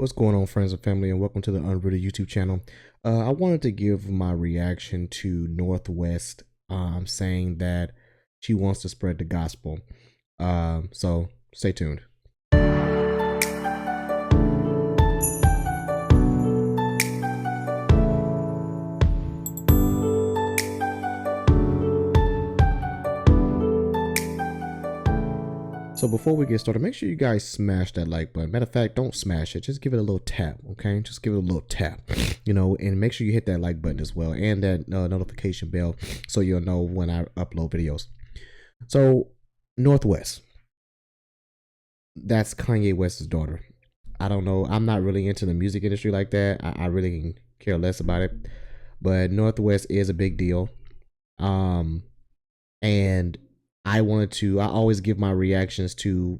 What's going on, friends and family, and welcome to the Unrooted YouTube channel. I wanted to give my reaction to Northwest saying that she wants to spread the gospel. So stay tuned. So before we get started, make sure you guys smash that like button. Matter of fact, don't smash it. Just give it a little tap, okay? Just give it a little tap, and make sure you hit that like button as well and that notification bell so you'll know when I upload videos. So Northwest, that's Kanye West's daughter. I don't know. I'm not really into the music industry like that. I really care less about it. But Northwest is a big deal. And I always give my reactions to,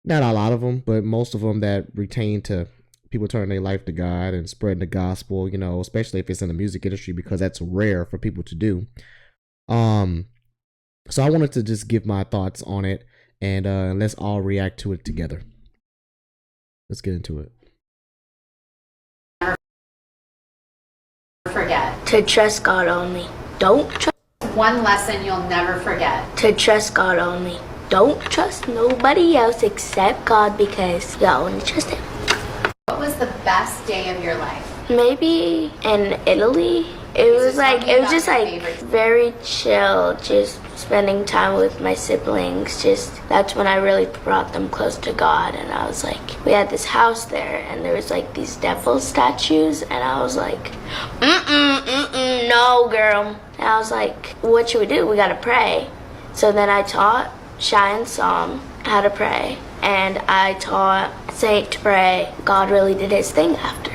not a lot of them, but most of them that pertain to people turning their life to God and spreading the gospel, especially if it's in the music industry, because that's rare for people to do. So I wanted to just give my thoughts on it, and let's all react to it together. Let's get into it. Forget. To trust God only. Don't trust. One lesson you'll never forget. To trust God only. Don't trust nobody else except God, because you only trust Him. What was the best day of your life? Maybe in Italy. It was just very chill, just spending time with my siblings. That's when I really brought them close to God. And I was like, we had this house there, and there was like these devil statues, and I was like, no, girl. And I was like, what should we do? We gotta pray. So then I taught Shy and Psalm how to pray, and I taught Saint to pray. God really did his thing after.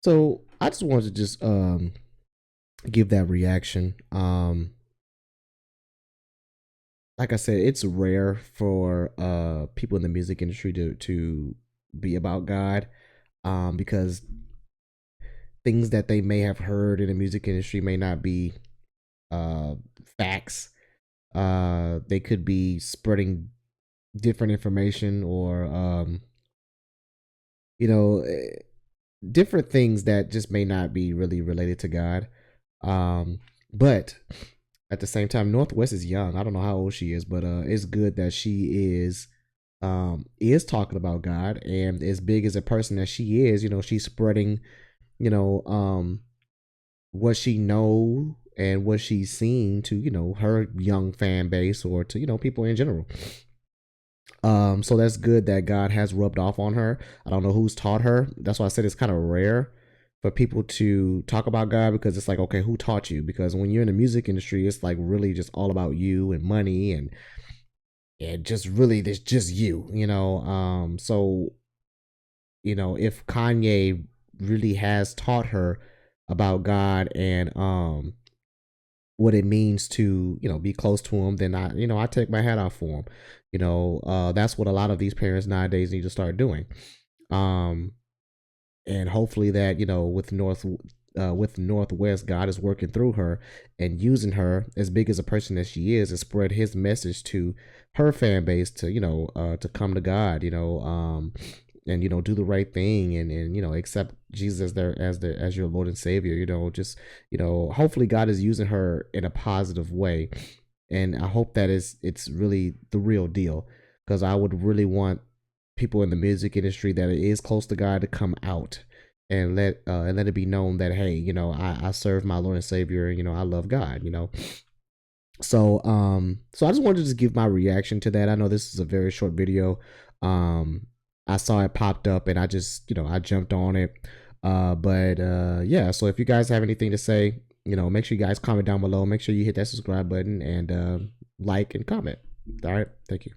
So I just wanted to just give that reaction. Like I said, it's rare for people in the music industry to be about God, because things that they may have heard in the music industry may not be facts. They could be spreading different information, or different things that just may not be really related to God. But at the same time, Northwest is young. I don't know how old she is, but it's good that she is talking about God, and as big as a person that she is, she's spreading, what she know and what she's seen to, her young fan base, or to, people in general. So that's good that God has rubbed off on her. I don't know who's taught her. That's why I said it's kind of rare for people to talk about God, because it's like, okay, who taught you? Because when you're in the music industry, it's like really just all about you and money, and just really there's just you, so if Kanye really has taught her about God and what it means to be close to him, then I take my hat off for him. That's what a lot of these parents nowadays need to start doing. And hopefully that with Northwest, God is working through her and using her, as big as a person as she is, to spread his message to her fan base to to come to God, and do the right thing, and accept Jesus as your Lord and Savior. Hopefully God is using her in a positive way, and I hope that it's really the real deal, because I would really want people in the music industry that is close to God to come out and let it be known that, hey, I serve my Lord and Savior, I love God. So so I just wanted to just give my reaction to that. I know this is a very short video. I saw it popped up, and I just I jumped on it. Yeah, so if you guys have anything to say, make sure you guys comment down below. Make sure you hit that subscribe button and like and comment. All right, thank you.